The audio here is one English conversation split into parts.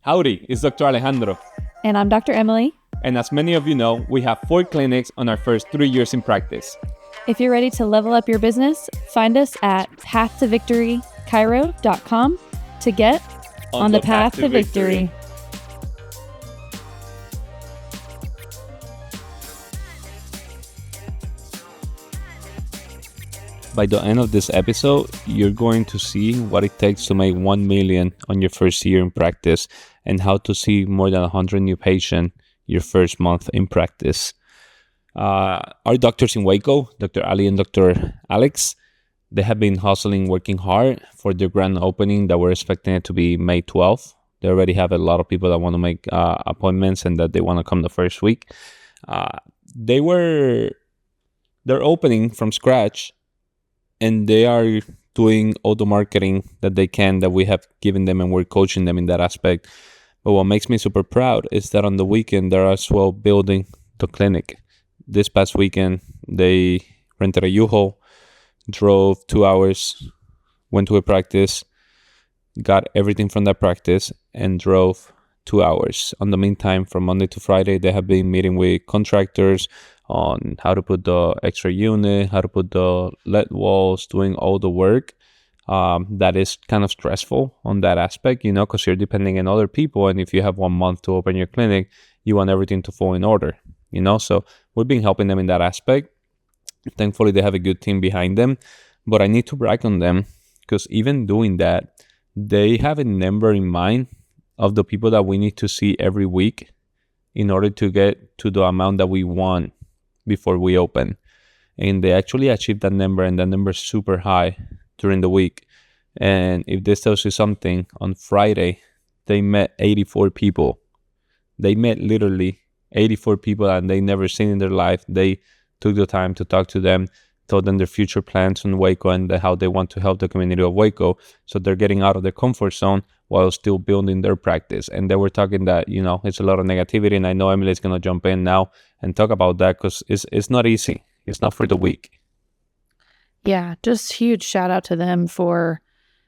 Howdy, it's Dr. Alejandro. And I'm Dr. Emily. And as many of you know, we have 4 clinics on our first 3 years in practice. If you're ready to level up your business, find us at paththovictorychiro.com to get on the path to victory. By the end of this episode, you're going to see what it takes to make 1 million on your first year in practice and how to see more than 100 new patients your first month in practice. Our doctors in Waco, Dr. Ali and Dr. Alex, they have been hustling, working hard for their grand opening that we're expecting it to be May 12th. They already have a lot of people that want to make appointments and that they want to come the first week. They're opening from scratch, and they are doing all the marketing that they can, that we have given them, and we're coaching them in that aspect. But what makes me super proud is that on the weekend, they're as well building the clinic. This past weekend, they rented a U-Haul, drove 2 hours, went to a practice, got everything from that practice, and drove 2 hours. On the meantime, from Monday to Friday, they have been meeting with contractors on how to put the extra unit, how to put the lead walls, doing all the work. That is kind of stressful on that aspect, because you're depending on other people. And if you have 1 month to open your clinic, you want everything to fall in order, So we've been helping them in that aspect. Thankfully, they have a good team behind them. But I need to brag on them because even doing that, they have a number in mind of the people that we need to see every week in order to get to the amount that we want before we open. And they actually achieved that number, and that number is super high during the week. And if this tells you something, on Friday, they met 84 people. They met literally 84 people and they never seen in their life. They took the time to talk to them, told them their future plans on Waco and how they want to help the community of Waco. So they're getting out of their comfort zone while still building their practice. And they were talking that, it's a lot of negativity. And I know Emily's going to jump in now and talk about that because it's not easy. It's not for the weak. Yeah, just huge shout out to them for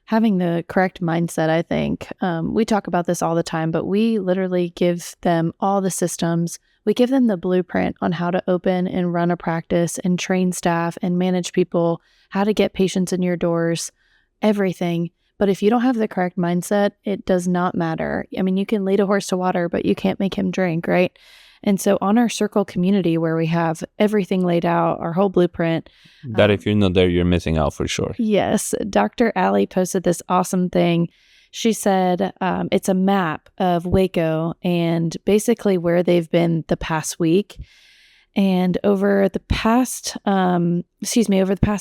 having the correct mindset, I think. We talk about this all the time, but we literally give them all the systems. We give them the blueprint on how to open and run a practice and train staff and manage people, how to get patients in your doors, everything. But if you don't have the correct mindset, it does not matter. I mean, you can lead a horse to water, but you can't make him drink, right? And so on our circle community where we have everything laid out, our whole blueprint. That if you're not there, you're missing out for sure. Yes. Dr. Ali posted this awesome thing. She said it's a map of Waco and basically where they've been the past week. And over the past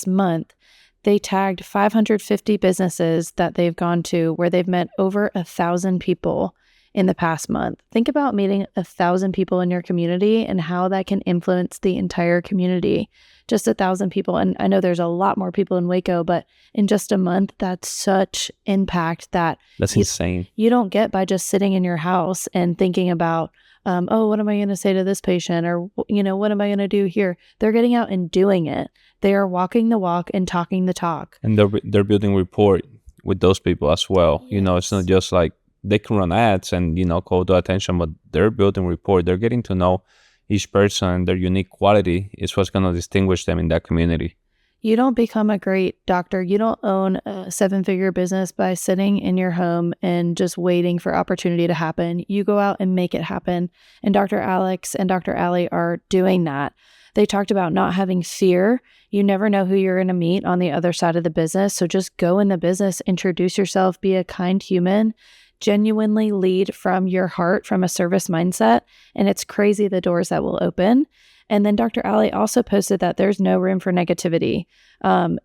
month, they tagged 550 businesses that they've gone to where they've met over 1,000 people in the past month. Think about meeting 1,000 people in your community and how that can influence the entire community. Just 1,000 people. And I know there's a lot more people in Waco, but in just a month, that's such impact that's insane. You don't get by just sitting in your house and thinking about, what am I going to say to this patient? Or, what am I going to do here? They're getting out and doing it. They are walking the walk and talking the talk. And they're building rapport with those people as well. Yes. It's not just like they can run ads and, call the attention, but they're building rapport. They're getting to know each person. Their unique quality is what's going to distinguish them in that community. You don't become a great doctor. You don't own a 7-figure business by sitting in your home and just waiting for opportunity to happen. You go out and make it happen. And Dr. Alex and Dr. Ali are doing that. They talked about not having fear. You never know who you're going to meet on the other side of the business. So just go in the business, introduce yourself, be a kind human, genuinely lead from your heart, from a service mindset. And it's crazy the doors that will open. And then Dr. Ali also posted that there's no room for negativity.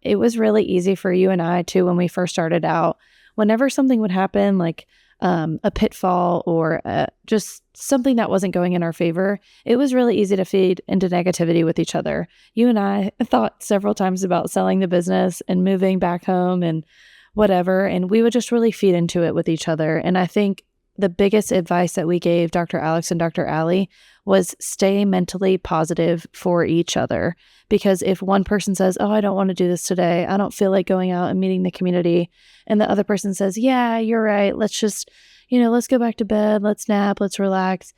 It was really easy for you and I too when we first started out. Whenever something would happen, like a pitfall or just something that wasn't going in our favor, it was really easy to feed into negativity with each other. You and I thought several times about selling the business and moving back home and whatever, and we would just really feed into it with each other. And I think the biggest advice that we gave Dr. Alex and Dr. Ali was stay mentally positive for each other. Because if one person says, oh, I don't want to do this today, I don't feel like going out and meeting the community, and the other person says, yeah, you're right, let's just, let's go back to bed, let's nap, let's relax,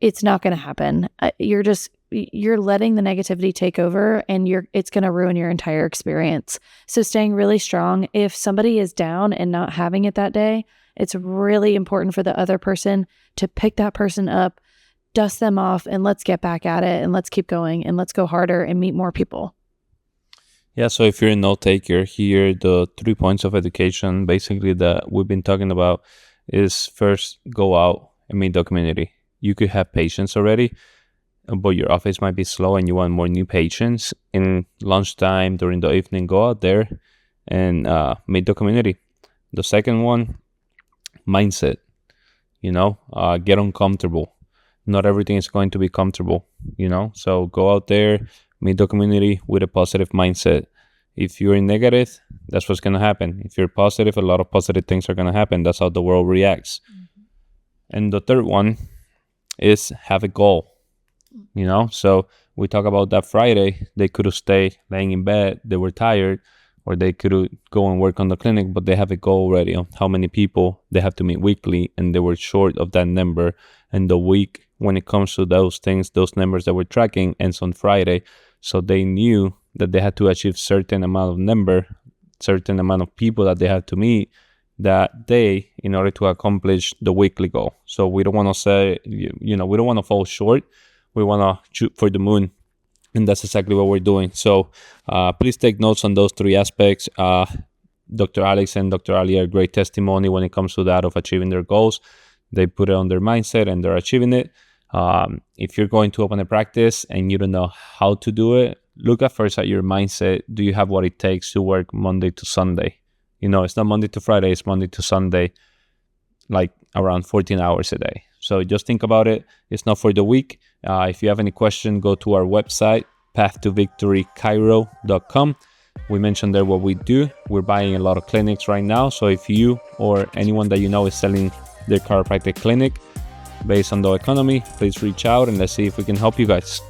it's not going to happen. You're letting the negativity take over, and it's going to ruin your entire experience. So staying really strong. If somebody is down and not having it that day, it's really important for the other person to pick that person up, dust them off, and let's get back at it, and let's keep going, and let's go harder and meet more people. Yeah, so if you're a note taker here, the 3 points of education basically that we've been talking about is first, go out and meet the community. You could have patients already, but your office might be slow and you want more new patients. In lunchtime, during the evening, go out there and meet the community. The second one, mindset. Get uncomfortable. Not everything is going to be comfortable, so go out there, meet the community with a positive mindset. If you're negative, that's what's going to happen. If you're positive, a lot of positive things are going to happen. That's how the world reacts. And the third one is have a goal. So we talk about that Friday, they could have stayed laying in bed, they were tired, or they could go and work on the clinic, but they have a goal already on how many people they have to meet weekly, and they were short of that number. And the week, when it comes to those things, those numbers that we're tracking, ends on Friday. So they knew that they had to achieve certain amount of people that they had to meet that day in order to accomplish the weekly goal. So we don't want to say, we don't want to fall short. We want to shoot for the moon. And that's exactly what we're doing. So please take notes on those three aspects. Dr. Alex and Dr. Ali are great testimony when it comes to that of achieving their goals. They put it on their mindset and they're achieving it. If you're going to open a practice and you don't know how to do it, look at first at your mindset. Do you have what it takes to work Monday to Sunday? It's not Monday to Friday, it's Monday to Sunday, like around 14 hours a day. So just think about it. It's not for the week. If you have any question, go to our website, pathtovictorychiro.com. We mentioned there what we do. We're buying a lot of clinics right now. So if you or anyone that you know is selling their chiropractic clinic based on the economy, please reach out and let's see if we can help you guys.